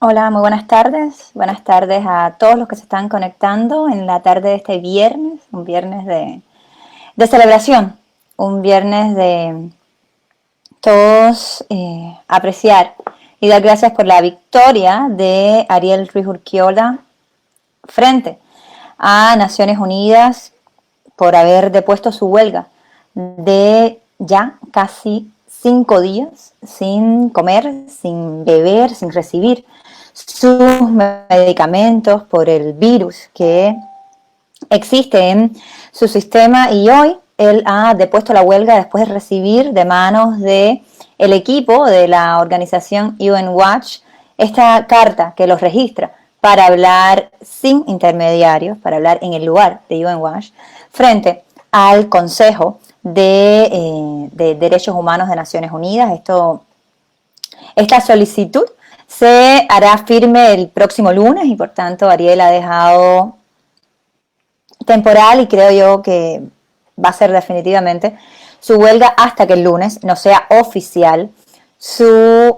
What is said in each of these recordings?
Hola, muy buenas tardes. Buenas tardes a todos los que se están conectando en la tarde de este viernes, un viernes de celebración, un viernes de todos apreciar y dar gracias por la victoria de Ariel Ruiz Urquiola frente a Naciones Unidas por haber depuesto su huelga de ya casi 5 días sin comer, sin beber, sin recibir sus medicamentos por el virus que existe en su sistema, y hoy él ha depuesto la huelga después de recibir de manos de el equipo de la organización UN Watch esta carta que los registra para hablar sin intermediarios, para hablar en el lugar de UN Watch frente al Consejo de Derechos Humanos de Naciones Unidas. Esta solicitud se hará firme el próximo lunes y por tanto Ariel ha dejado temporal, y creo yo que va a ser definitivamente su huelga hasta que el lunes no sea oficial su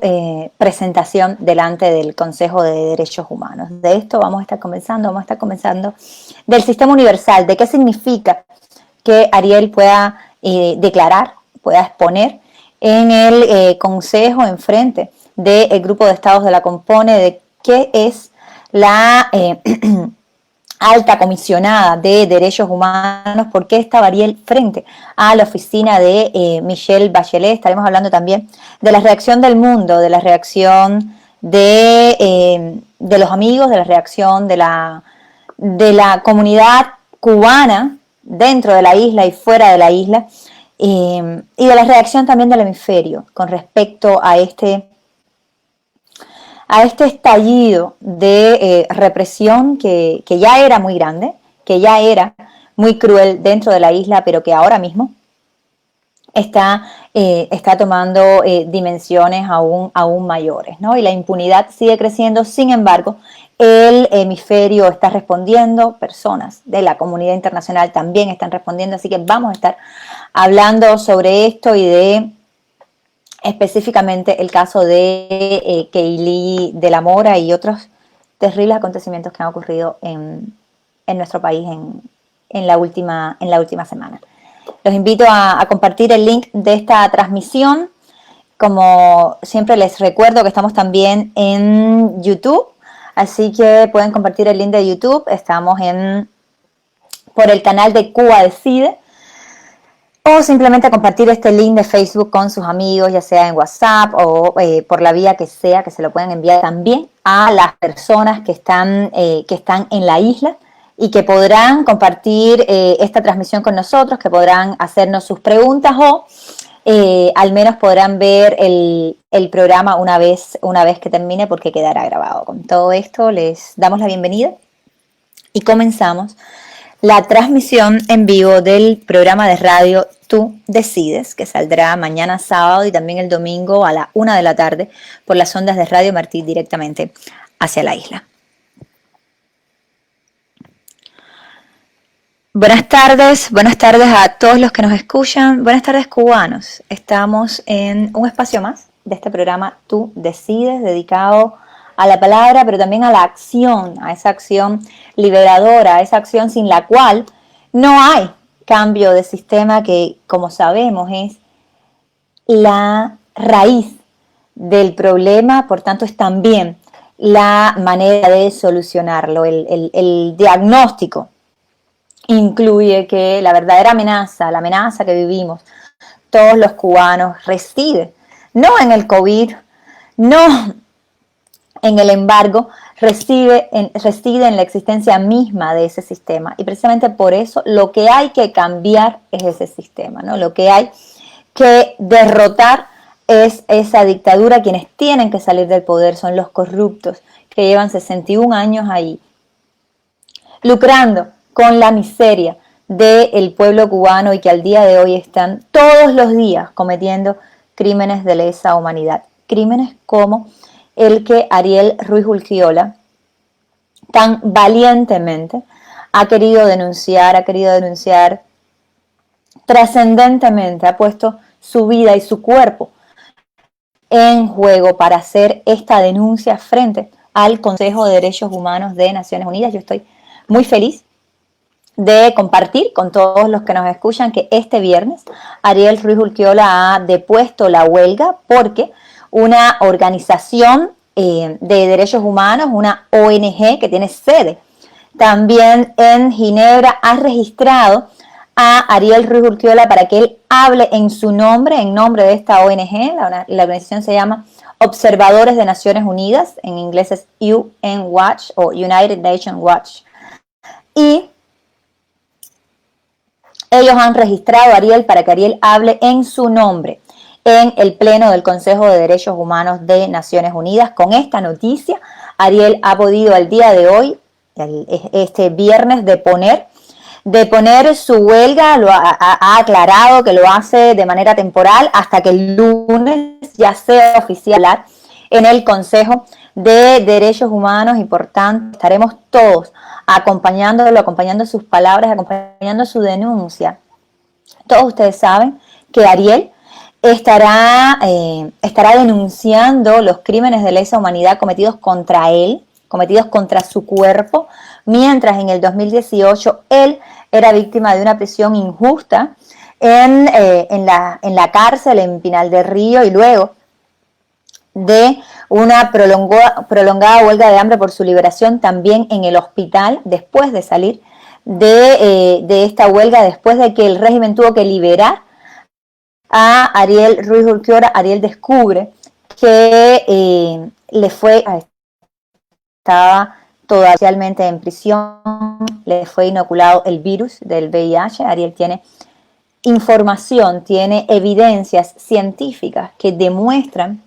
presentación delante del Consejo de Derechos Humanos. De esto vamos a estar conversando del sistema universal, de qué significa que Ariel pueda declarar, pueda exponer en el Consejo en frente del grupo de estados de la compone, de qué es la alta comisionada de derechos humanos, por qué estaba Ariel frente a la oficina de Michelle Bachelet. Estaremos hablando también de la reacción del mundo, de la reacción de los amigos, de la reacción de la comunidad cubana dentro de la isla y fuera de la isla, y de la reacción también del hemisferio con respecto a este estallido de represión que ya era muy grande, que ya era muy cruel dentro de la isla, pero que ahora mismo está tomando dimensiones aún mayores, ¿no? Y la impunidad sigue creciendo. Sin embargo, el hemisferio está respondiendo, personas de la comunidad internacional también están respondiendo, así que vamos a estar hablando sobre esto y de específicamente el caso de Keili de la Mora y otros terribles acontecimientos que han ocurrido en nuestro país en la última semana. Los invito a compartir el link de esta transmisión. Como siempre les recuerdo que estamos también en YouTube, así que pueden compartir el link de YouTube. Estamos por el canal de Cuba Decide, o simplemente compartir este link de Facebook con sus amigos, ya sea en WhatsApp o por la vía que sea, que se lo puedan enviar también a las personas que están en la isla y que podrán compartir esta transmisión con nosotros, que podrán hacernos sus preguntas o al menos podrán ver el programa una vez que termine, porque quedará grabado. Con todo esto les damos la bienvenida y comenzamos la transmisión en vivo del programa de radio Tú Decides, que saldrá mañana sábado y también el domingo a la 1 de la tarde por las ondas de Radio Martí directamente hacia la isla. Buenas tardes a todos los que nos escuchan. Buenas tardes, cubanos. Estamos en un espacio más de este programa Tú Decides, dedicado a la palabra, pero también a la acción, a esa acción liberadora, a esa acción sin la cual no hay cambio de sistema, que, como sabemos, es la raíz del problema, por tanto es también la manera de solucionarlo. El diagnóstico incluye que la verdadera amenaza, la amenaza que vivimos todos los cubanos, reside no en el COVID, no en el embargo, reside en la existencia misma de ese sistema. Y precisamente por eso lo que hay que cambiar es ese sistema, ¿no? Lo que hay que derrotar es esa dictadura. Quienes tienen que salir del poder son los corruptos, que llevan 61 años ahí, lucrando con la miseria del pueblo cubano, y que al día de hoy están todos los días cometiendo crímenes de lesa humanidad. Crímenes como el que Ariel Ruiz Urquiola tan valientemente ha querido denunciar trascendentemente, ha puesto su vida y su cuerpo en juego para hacer esta denuncia frente al Consejo de Derechos Humanos de Naciones Unidas. Yo estoy muy feliz de compartir con todos los que nos escuchan que este viernes Ariel Ruiz Urquiola ha depuesto la huelga porque una organización de derechos humanos, una ONG que tiene sede también en Ginebra, ha registrado a Ariel Ruiz Urquiola para que él hable en su nombre, en nombre de esta ONG. La organización se llama Observadores de Naciones Unidas, en inglés es UN Watch o United Nations Watch. Y ellos han registrado a Ariel para que Ariel hable en su nombre en el Pleno del Consejo de Derechos Humanos de Naciones Unidas. Con esta noticia, Ariel ha podido al día de hoy, este viernes, deponer su huelga. Ha aclarado que lo hace de manera temporal hasta que el lunes ya sea oficial en el Consejo de Derechos Humanos, y por tanto estaremos todos acompañándolo, acompañando sus palabras, acompañando su denuncia. Todos ustedes saben que Ariel estará denunciando los crímenes de lesa humanidad cometidos contra él, cometidos contra su cuerpo, mientras en el 2018 él era víctima de una prisión injusta en la cárcel en Pinal del Río, y luego de una prolongada huelga de hambre por su liberación también en el hospital, después de salir de esta huelga, después de que el régimen tuvo que liberar a Ariel Ruiz Urquiola. Ariel descubre que estaba totalmente en prisión, le fue inoculado el virus del VIH. Ariel tiene información, tiene evidencias científicas que demuestran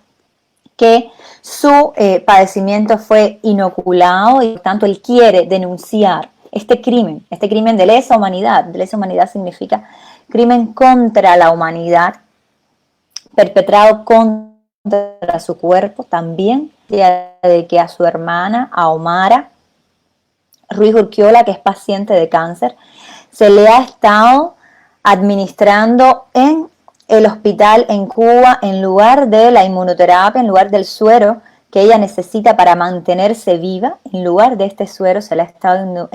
que su padecimiento fue inoculado, y por tanto él quiere denunciar este crimen de lesa humanidad. De lesa humanidad significa crimen contra la humanidad, perpetrado contra su cuerpo, también de que a su hermana, a Omara Ruiz Urquiola, que es paciente de cáncer, se le ha estado administrando en el hospital en Cuba, en lugar de la inmunoterapia, en lugar del suero que ella necesita para mantenerse viva. En lugar de este suero se le ha estado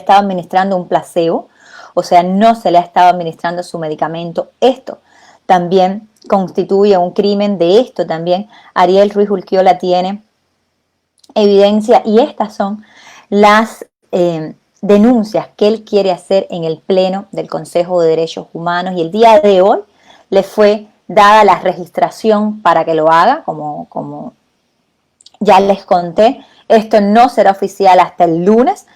administrando un placebo, o sea, no se le ha estado administrando su medicamento. Esto también constituye un crimen. De esto también Ariel Ruiz Urquiola tiene evidencia, y estas son las denuncias que él quiere hacer en el Pleno del Consejo de Derechos Humanos, y el día de hoy le fue dada la registración para que lo haga. Como ya les conté, esto no será oficial hasta el lunes,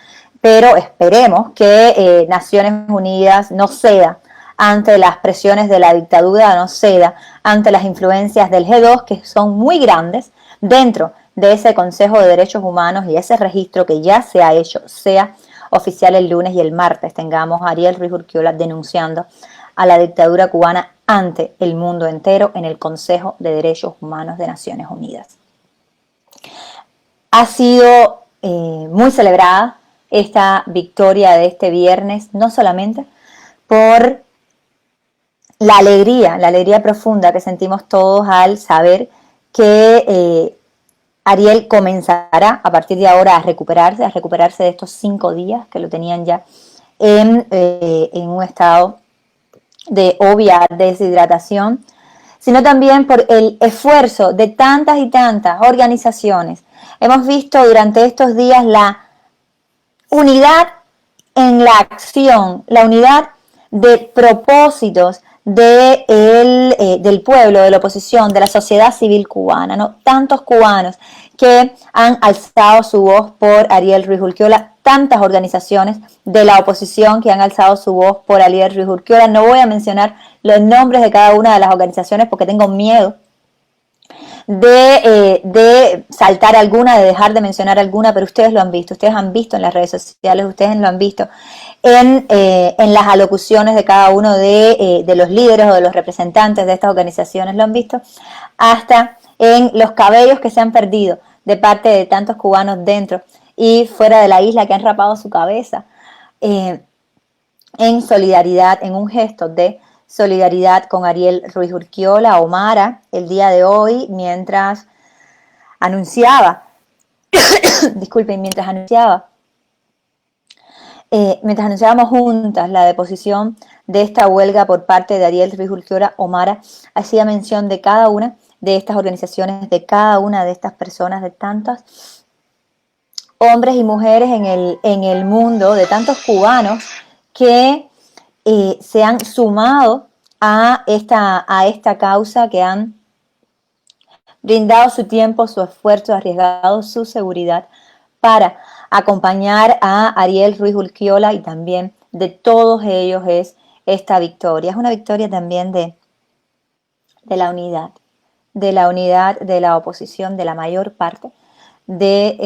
pero esperemos que Naciones Unidas no ceda ante las presiones de la dictadura, no ceda ante las influencias del G2, que son muy grandes dentro de ese Consejo de Derechos Humanos, y ese registro que ya se ha hecho sea oficial el lunes, y el martes tengamos a Ariel Ruiz Urquiola denunciando a la dictadura cubana ante el mundo entero en el Consejo de Derechos Humanos de Naciones Unidas. Ha sido muy celebrada esta victoria de este viernes, no solamente por la alegría profunda que sentimos todos al saber que Ariel comenzará a partir de ahora a recuperarse de estos 5 días que lo tenían ya en un estado de obvia deshidratación, sino también por el esfuerzo de tantas y tantas organizaciones. Hemos visto durante estos días la unidad en la acción, la unidad de propósitos del pueblo, de la oposición, de la sociedad civil cubana, ¿no? Tantos cubanos que han alzado su voz por Ariel Ruiz Urquiola, tantas organizaciones de la oposición que han alzado su voz por Ariel Ruiz Urquiola. No voy a mencionar los nombres de cada una de las organizaciones porque tengo miedo de saltar alguna, de dejar de mencionar alguna, pero ustedes lo han visto, ustedes han visto en las redes sociales, ustedes lo han visto en las alocuciones de cada uno de los líderes o de los representantes de estas organizaciones, lo han visto hasta en los cabellos que se han perdido de parte de tantos cubanos dentro y fuera de la isla que han rapado su cabeza en solidaridad, en un gesto de solidaridad con Ariel Ruiz Urquiola. Omara, el día de hoy, mientras anunciaba disculpen, mientras anunciábamos juntas la deposición de esta huelga por parte de Ariel Ruiz Urquiola, Omara hacía mención de cada una de estas organizaciones, de cada una de estas personas, de tantos hombres y mujeres en el mundo, de tantos cubanos que se han sumado a esta causa, que han brindado su tiempo, su esfuerzo, arriesgado su seguridad para acompañar a Ariel Ruiz Urquiola, y también de todos ellos es esta victoria. Es una victoria también de la unidad, de la oposición, de la mayor parte de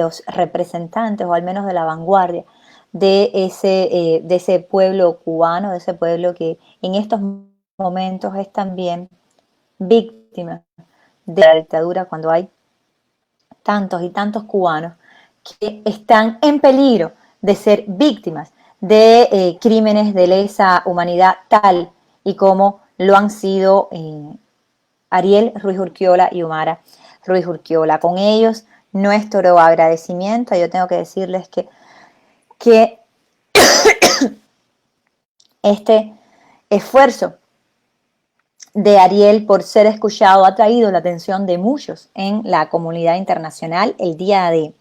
los representantes, o al menos de la vanguardia, de ese pueblo cubano, de ese pueblo que en estos momentos es también víctima de la dictadura, cuando hay tantos y tantos cubanos que están en peligro de ser víctimas de crímenes de lesa humanidad, tal y como lo han sido Ariel Ruiz Urquiola y Omara Ruiz Urquiola. Con ellos nuestro agradecimiento. Yo tengo que decirles que este esfuerzo de Ariel por ser escuchado ha traído la atención de muchos en la comunidad internacional. El día de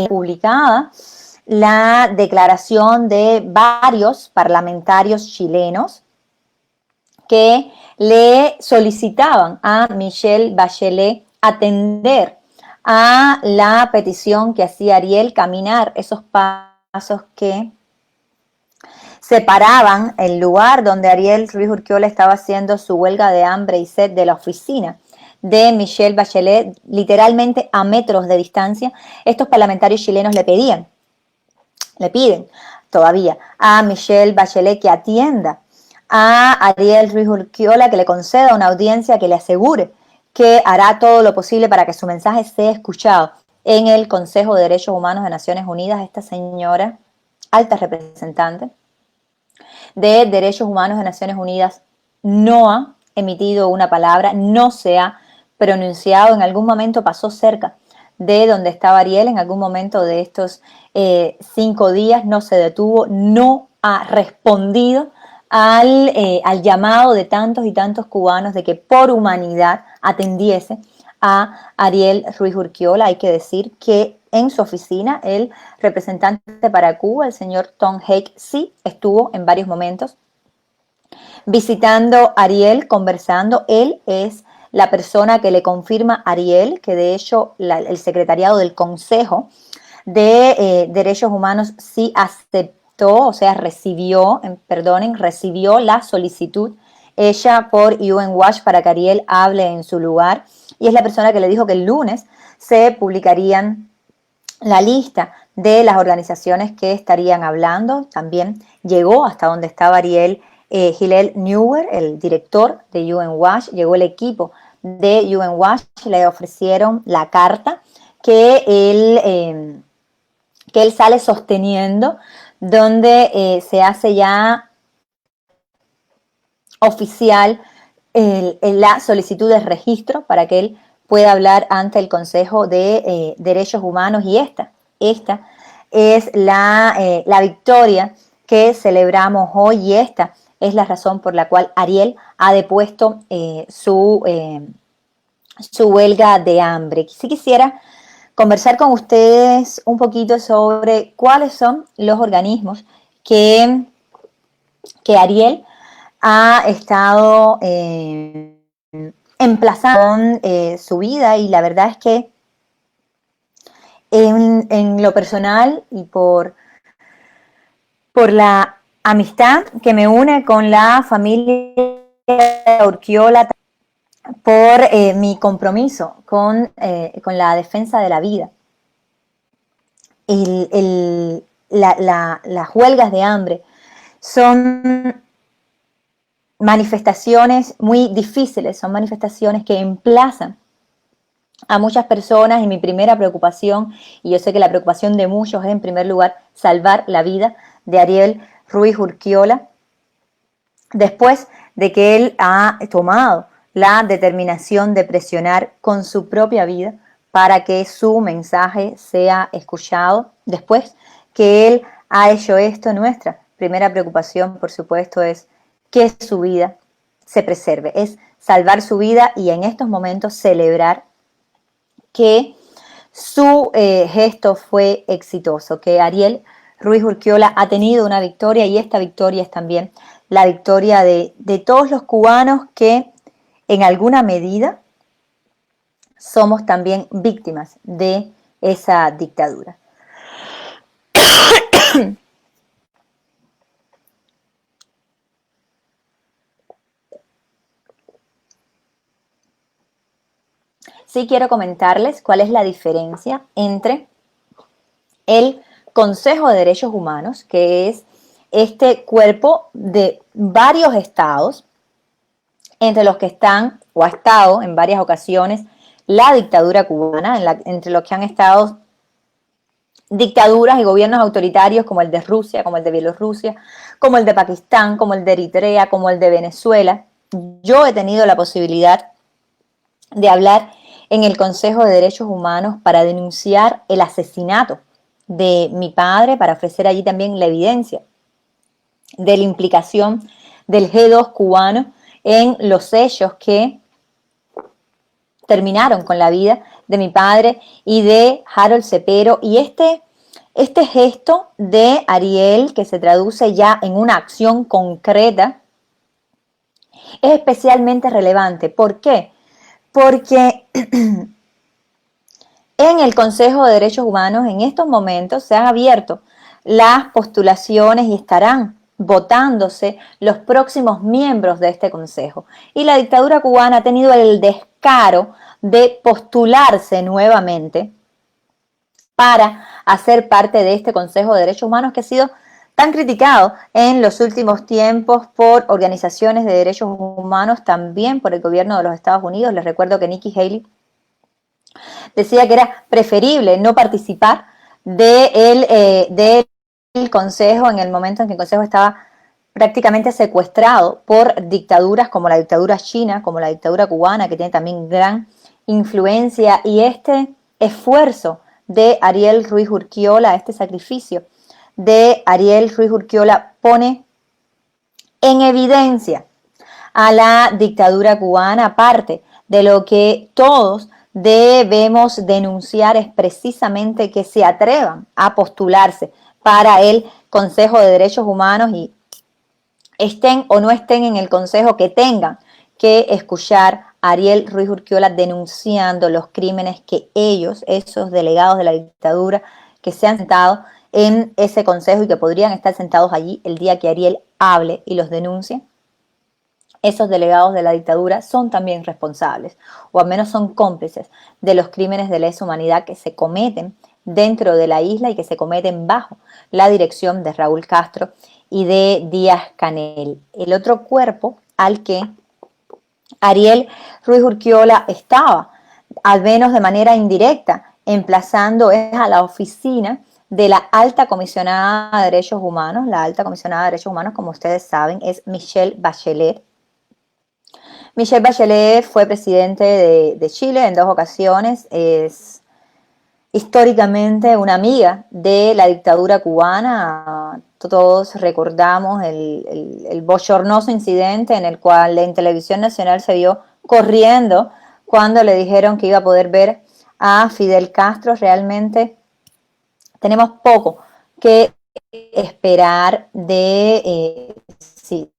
publicada la declaración de varios parlamentarios chilenos que le solicitaban a Michelle Bachelet atender a la petición que hacía Ariel, caminar esos pasos que separaban el lugar donde Ariel Ruiz Urquiola estaba haciendo su huelga de hambre y sed de la oficina de Michelle Bachelet, literalmente a metros de distancia. Estos parlamentarios chilenos le piden todavía a Michelle Bachelet que atienda a Ariel Ruiz Urquiola, que le conceda una audiencia, que le asegure que hará todo lo posible para que su mensaje sea escuchado en el Consejo de Derechos Humanos de Naciones Unidas. Esta señora, alta representante de Derechos Humanos de Naciones Unidas, no ha emitido una palabra, no se ha pronunciado. En algún momento pasó cerca de donde estaba Ariel, en algún momento de estos 5 días, no se detuvo, no ha respondido al llamado de tantos y tantos cubanos de que por humanidad atendiese a Ariel Ruiz Urquiola. Hay que decir que en su oficina el representante para Cuba, el señor Tom Hake, sí estuvo en varios momentos visitando a Ariel, conversando. Él es la persona que le confirma a Ariel que, de hecho, el secretariado del Consejo de Derechos Humanos sí aceptó, o sea, recibió la solicitud hecha por UN Watch para que Ariel hable en su lugar, y es la persona que le dijo que el lunes se publicarían la lista de las organizaciones que estarían hablando. También llegó hasta donde estaba Ariel Hillel Neuer, el director de UN Watch, llegó el equipo de UN Watch, le ofrecieron la carta que él sale sosteniendo, donde se hace ya oficial la solicitud de registro para que él pueda hablar ante el Consejo de Derechos Humanos. Y esta es la victoria que celebramos hoy, y esta es la razón por la cual Ariel ha depuesto su huelga de hambre. Si quisiera conversar con ustedes un poquito sobre cuáles son los organismos que Ariel ha estado emplazando con su vida, y la verdad es que en lo personal y por la amistad que me une con la familia Urquiola, por mi compromiso con la defensa de la vida. Las huelgas de hambre son manifestaciones muy difíciles, son manifestaciones que emplazan a muchas personas, y mi primera preocupación, y yo sé que la preocupación de muchos es, en primer lugar, salvar la vida de Ariel Ruiz Urquiola, después de que él ha tomado la determinación de presionar con su propia vida para que su mensaje sea escuchado. Después que él ha hecho esto, nuestra primera preocupación, por supuesto, es que su vida se preserve, es salvar su vida y en estos momentos celebrar que su gesto fue exitoso, que Ariel Ruiz Urquiola ha tenido una victoria y esta victoria es también la victoria de todos los cubanos que en alguna medida somos también víctimas de esa dictadura. Sí quiero comentarles cuál es la diferencia entre el Consejo de Derechos Humanos, que es este cuerpo de varios estados, entre los que están, o ha estado en varias ocasiones, la dictadura cubana, entre los que han estado dictaduras y gobiernos autoritarios como el de Rusia, como el de Bielorrusia, como el de Pakistán, como el de Eritrea, como el de Venezuela. Yo he tenido la posibilidad de hablar en el Consejo de Derechos Humanos para denunciar el asesinato de mi padre, para ofrecer allí también la evidencia de la implicación del G2 cubano en los hechos que terminaron con la vida de mi padre y de Harold Cepero. Y este gesto de Ariel, que se traduce ya en una acción concreta, es especialmente relevante. ¿Por qué? Porque en el Consejo de Derechos Humanos en estos momentos se han abierto las postulaciones y estarán votándose los próximos miembros de este consejo. Y la dictadura cubana ha tenido el descaro de postularse nuevamente para hacer parte de este Consejo de Derechos Humanos que ha sido tan criticado en los últimos tiempos por organizaciones de derechos humanos, también por el gobierno de los Estados Unidos. Les recuerdo que Nikki Haley decía que era preferible no participar del Consejo en el momento en que el Consejo estaba prácticamente secuestrado por dictaduras como la dictadura china, como la dictadura cubana, que tiene también gran influencia, y este esfuerzo de Ariel Ruiz Urquiola, este sacrificio de Ariel Ruiz Urquiola pone en evidencia a la dictadura cubana, aparte de lo que todos debemos denunciar es precisamente que se atrevan a postularse para el Consejo de Derechos Humanos y estén o no estén en el Consejo, que tengan que escuchar a Ariel Ruiz Urquiola denunciando los crímenes que ellos, esos delegados de la dictadura, que se han sentado en ese Consejo y que podrían estar sentados allí el día que Ariel hable y los denuncie, esos delegados de la dictadura son también responsables, o al menos son cómplices de los crímenes de lesa humanidad que se cometen dentro de la isla y que se cometen bajo la dirección de Raúl Castro y de Díaz-Canel. El otro cuerpo al que Ariel Ruiz Urquiola estaba, al menos de manera indirecta, emplazando es a la oficina de la Alta Comisionada de Derechos Humanos. La Alta Comisionada de Derechos Humanos, como ustedes saben, es Michelle Bachelet. Michelle Bachelet fue presidente de Chile en 2 ocasiones, es históricamente una amiga de la dictadura cubana. Todos recordamos el bochornoso incidente en el cual en Televisión Nacional se vio corriendo cuando le dijeron que iba a poder ver a Fidel Castro. Realmente tenemos poco que esperar de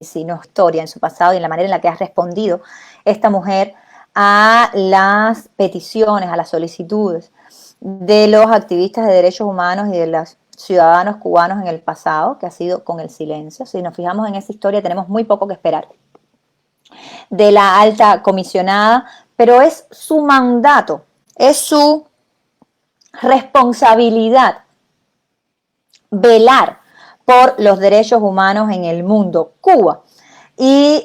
sino historia en su pasado y en la manera en la que ha respondido esta mujer a las peticiones, a las solicitudes de los activistas de derechos humanos y de los ciudadanos cubanos en el pasado, que ha sido con el silencio. Si nos fijamos en esa historia, tenemos muy poco que esperar de la alta comisionada, pero es su mandato, es su responsabilidad velar por los derechos humanos en el mundo. Cuba y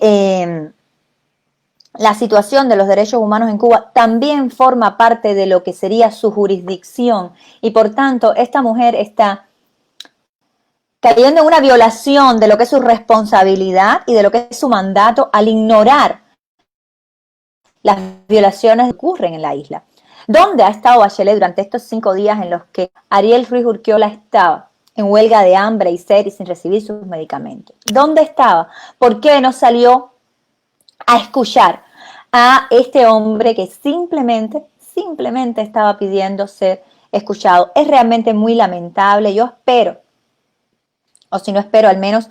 la situación de los derechos humanos en Cuba también forma parte de lo que sería su jurisdicción y por tanto esta mujer está cayendo en una violación de lo que es su responsabilidad y de lo que es su mandato al ignorar las violaciones que ocurren en la isla. ¿Dónde ha estado Bachelet durante estos 5 días en los que Ariel Ruiz Urquiola estaba en huelga de hambre y sed y sin recibir sus medicamentos? ¿Dónde estaba? ¿Por qué no salió a escuchar a este hombre que simplemente estaba pidiendo ser escuchado? Es realmente muy lamentable. Yo espero, o si no espero, al menos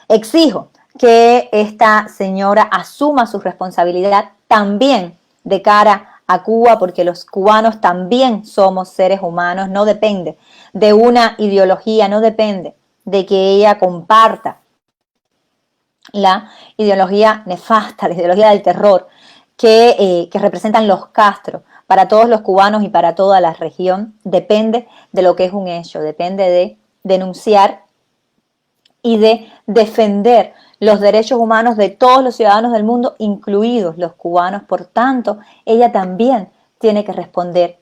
exijo que esta señora asuma su responsabilidad también de cara a Cuba, porque los cubanos también somos seres humanos. No depende de una ideología, no depende de que ella comparta la ideología nefasta, la ideología del terror que representan los Castro para todos los cubanos y para toda la región. Depende de lo que es un hecho, depende de denunciar y de defender los derechos humanos de todos los ciudadanos del mundo, incluidos los cubanos. Por tanto, ella también tiene que responder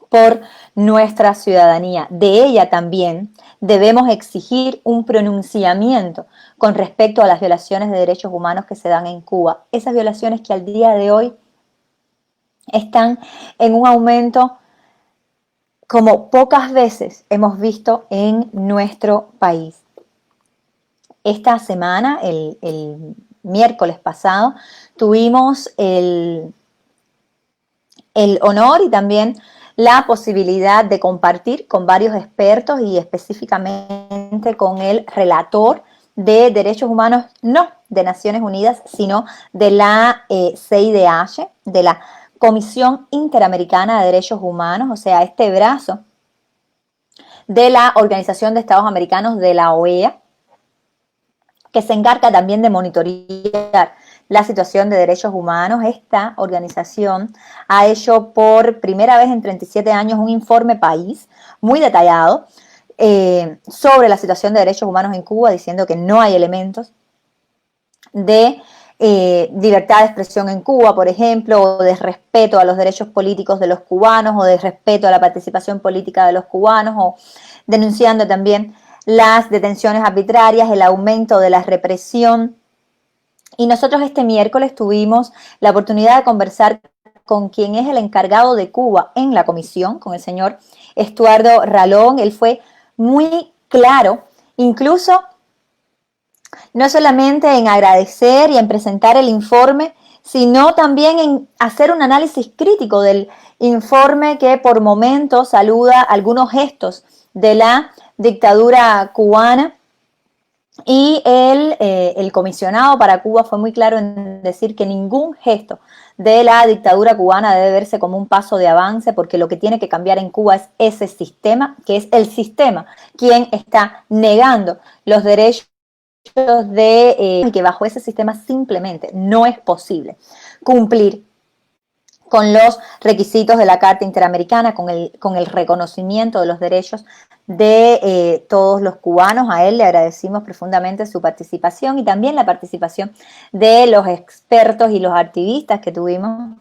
por nuestra ciudadanía. De ella también debemos exigir un pronunciamiento con respecto a las violaciones de derechos humanos que se dan en Cuba. Esas violaciones que al día de hoy están en un aumento como pocas veces hemos visto en nuestro país. Esta semana, el miércoles pasado, tuvimos el honor y también la posibilidad de compartir con varios expertos y específicamente con el relator de derechos humanos, no de Naciones Unidas, sino de la CIDH, de la Comisión Interamericana de Derechos Humanos, o sea, este brazo de la Organización de Estados Americanos, de la OEA, que se encarga también de monitorear la situación de derechos humanos. Esta organización ha hecho por primera vez en 37 años un informe país muy detallado sobre la situación de derechos humanos en Cuba, diciendo que no hay elementos de libertad de expresión en Cuba, por ejemplo, o de respeto a los derechos políticos de los cubanos, o de respeto a la participación política de los cubanos, o denunciando también las detenciones arbitrarias, el aumento de la represión. Y nosotros este miércoles tuvimos la oportunidad de conversar con quien es el encargado de Cuba en la comisión, con el señor Estuardo Ralón. Él fue muy claro, incluso no solamente en agradecer y en presentar el informe, sino también en hacer un análisis crítico del informe, que por momentos saluda algunos gestos de la dictadura cubana. Y el comisionado para Cuba fue muy claro en decir que ningún gesto de la dictadura cubana debe verse como un paso de avance, porque lo que tiene que cambiar en Cuba es ese sistema, que es el sistema quien está negando los derechos y que bajo ese sistema simplemente no es posible cumplir con los requisitos de la Carta Interamericana, con el reconocimiento de los derechos de todos los cubanos. A él le agradecimos profundamente su participación y también la participación de los expertos y los activistas que tuvimos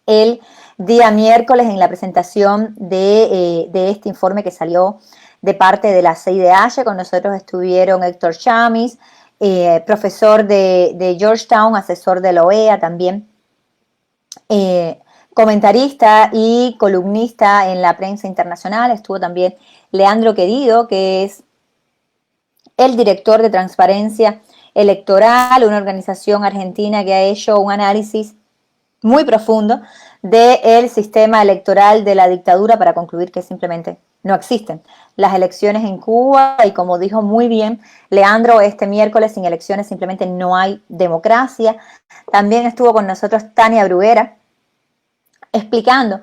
el día miércoles en la presentación de este informe que salió de parte de la CIDH. Con nosotros estuvieron Héctor Chamis, profesor de Georgetown, asesor de la OEA, también comentarista y columnista en la prensa internacional. Estuvo también Leandro Querido, que es el director de Transparencia Electoral, una organización argentina que ha hecho un análisis muy profundo del sistema electoral de la dictadura para concluir que simplemente no existen las elecciones en Cuba. Y como dijo muy bien Leandro, este miércoles sin elecciones simplemente no hay democracia. También estuvo con nosotros Tania Bruguera explicando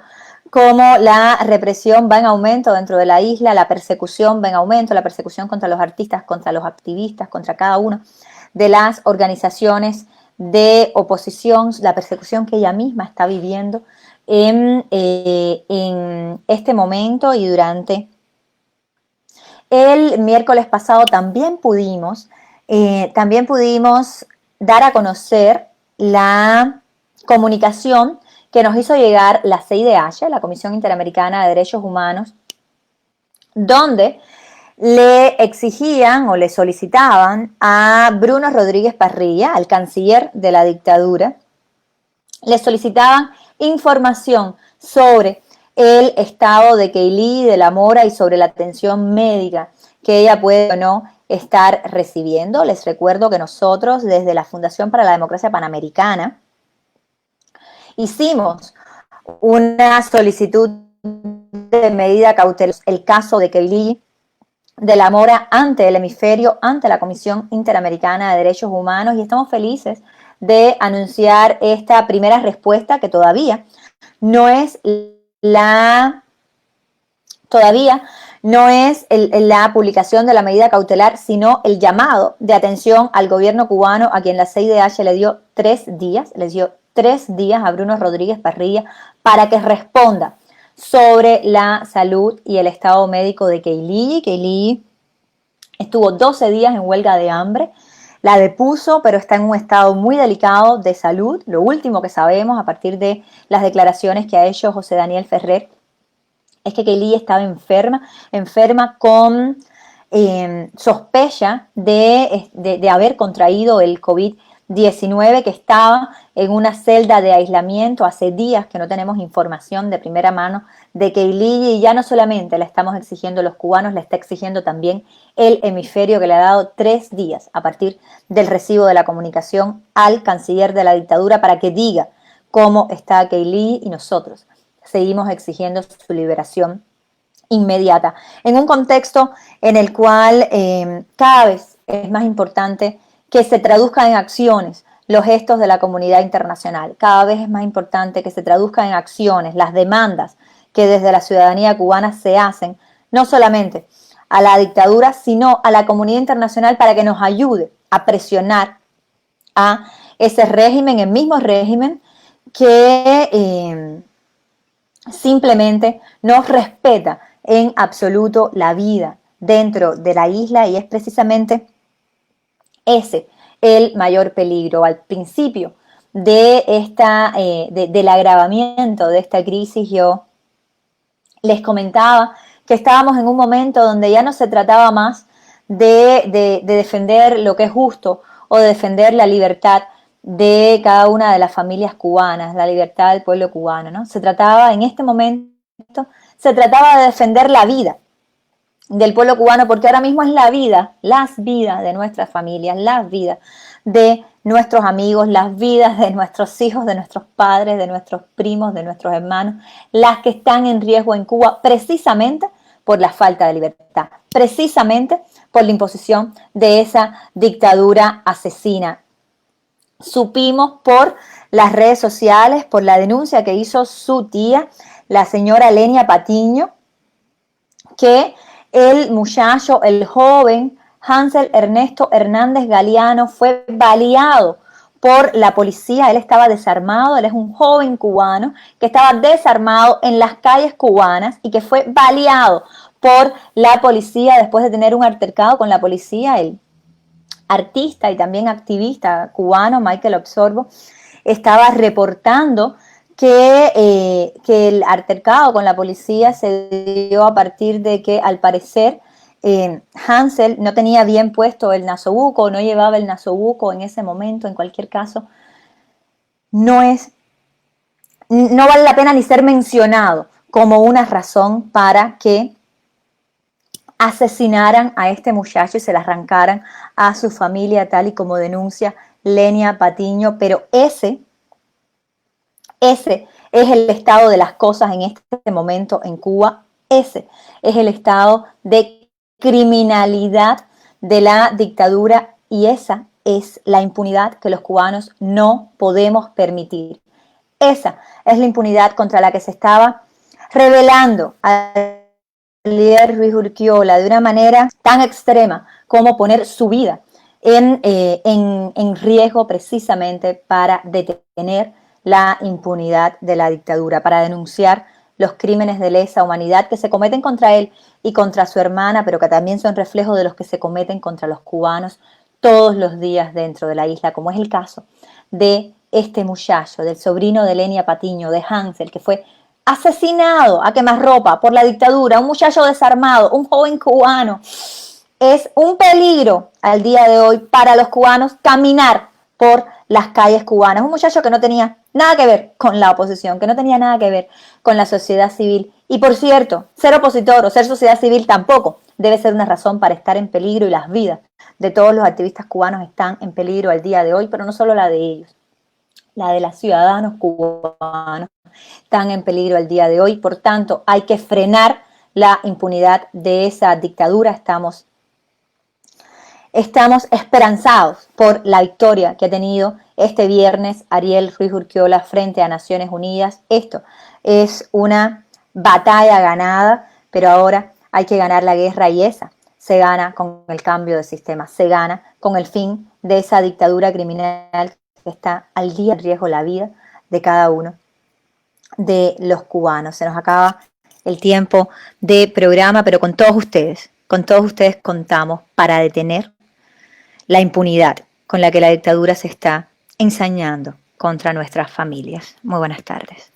cómo la represión va en aumento dentro de la isla, la persecución va en aumento, la persecución contra los artistas, contra los activistas, contra cada una de las organizaciones de oposición, la persecución que ella misma está viviendo en este momento. Y durante el miércoles pasado también pudimos dar a conocer la comunicación que nos hizo llegar la CIDH, la Comisión Interamericana de Derechos Humanos, donde le exigían o le solicitaban a Bruno Rodríguez Parrilla, al canciller de la dictadura, le solicitaban información sobre el estado de Keily, de la Mora y sobre la atención médica que ella puede o no estar recibiendo. Les recuerdo que nosotros, desde la Fundación para la Democracia Panamericana, hicimos una solicitud de medida cautelar, el caso de Keily de la Mora, ante el hemisferio, ante la Comisión Interamericana de Derechos Humanos, y estamos felices de anunciar esta primera respuesta, que todavía no es la publicación de la medida cautelar, sino el llamado de atención al gobierno cubano, a quien la CIDH le dio 3 días, les dio 3 días a Bruno Rodríguez Parrilla para que responda sobre la salud y el estado médico de Keily. Keily estuvo 12 días en huelga de hambre, la depuso, pero está en un estado muy delicado de salud. Lo último que sabemos a partir de las declaraciones que ha hecho José Daniel Ferrer es que Keily estaba enferma con sospecha de haber contraído el COVID-19, que estaba en una celda de aislamiento. Hace días que no tenemos información de primera mano de Keily, y ya no solamente la estamos exigiendo los cubanos, la está exigiendo también el hemisferio, que le ha dado 3 días a partir del recibo de la comunicación al canciller de la dictadura para que diga cómo está Keily, y nosotros seguimos exigiendo su liberación inmediata, en un contexto en el cual cada vez es más importante que se traduzcan en acciones los gestos de la comunidad internacional. Cada vez es más importante que se traduzcan en acciones las demandas que desde la ciudadanía cubana se hacen, no solamente a la dictadura, sino a la comunidad internacional, para que nos ayude a presionar a ese régimen, el mismo régimen que simplemente no respeta en absoluto la vida dentro de la isla, y es precisamente ese el mayor peligro. Al principio del agravamiento de esta crisis, yo les comentaba que estábamos en un momento donde ya no se trataba más de defender lo que es justo o de defender la libertad de cada una de las familias cubanas, la libertad del pueblo cubano, ¿no? En este momento se trataba de defender la vida del pueblo cubano, porque ahora mismo es la vida, las vidas de nuestras familias, las vidas de nuestros amigos, las vidas de nuestros hijos, de nuestros padres, de nuestros primos, de nuestros hermanos, las que están en riesgo en Cuba, precisamente por la falta de libertad, precisamente por la imposición de esa dictadura asesina. Supimos por las redes sociales, por la denuncia que hizo su tía, la señora Lenia Patiño, que el muchacho, el joven Hansel Ernesto Hernández Galeano, fue baleado por la policía. Él estaba desarmado, él es un joven cubano que estaba desarmado en las calles cubanas y que fue baleado por la policía después de tener un altercado con la policía. El artista y también activista cubano Michael Osorbo estaba reportando que el altercado con la policía se dio a partir de que, al parecer, Hansel no tenía bien puesto el nasobuco, no llevaba el nasobuco en ese momento. En cualquier caso, no vale la pena ni ser mencionado como una razón para que asesinaran a este muchacho y se le arrancaran a su familia, tal y como denuncia Lenia Patiño. Pero ese es el estado de las cosas en este momento en Cuba. Ese es el estado de criminalidad de la dictadura, y esa es la impunidad que los cubanos no podemos permitir. Esa es la impunidad contra la que se estaba rebelando al líder Ruiz Urquiola de una manera tan extrema como poner su vida en riesgo, precisamente para detener la impunidad de la dictadura, para denunciar los crímenes de lesa humanidad que se cometen contra él y contra su hermana, pero que también son reflejo de los que se cometen contra los cubanos todos los días dentro de la isla, como es el caso de este muchacho, del sobrino de Lenia Patiño, de Hansel, que fue asesinado a quemarropa por la dictadura, un muchacho desarmado, un joven cubano. Es un peligro al día de hoy para los cubanos caminar por las calles cubanas. Un muchacho que no tenía nada que ver con la oposición, que no tenía nada que ver con la sociedad civil. Y por cierto, ser opositor o ser sociedad civil tampoco debe ser una razón para estar en peligro, y las vidas de todos los activistas cubanos están en peligro al día de hoy, pero no solo la de ellos, la de los ciudadanos cubanos están en peligro al día de hoy. Por tanto, hay que frenar la impunidad de esa dictadura. Estamos esperanzados por la victoria que ha tenido este viernes Ariel Ruiz Urquiola frente a Naciones Unidas. Esto es una batalla ganada, pero ahora hay que ganar la guerra, y esa se gana con el cambio de sistema, se gana con el fin de esa dictadura criminal que está al día en riesgo la vida de cada uno de los cubanos. Se nos acaba el tiempo de programa, pero con todos ustedes contamos para detener la impunidad con la que la dictadura se está ensañando contra nuestras familias. Muy buenas tardes.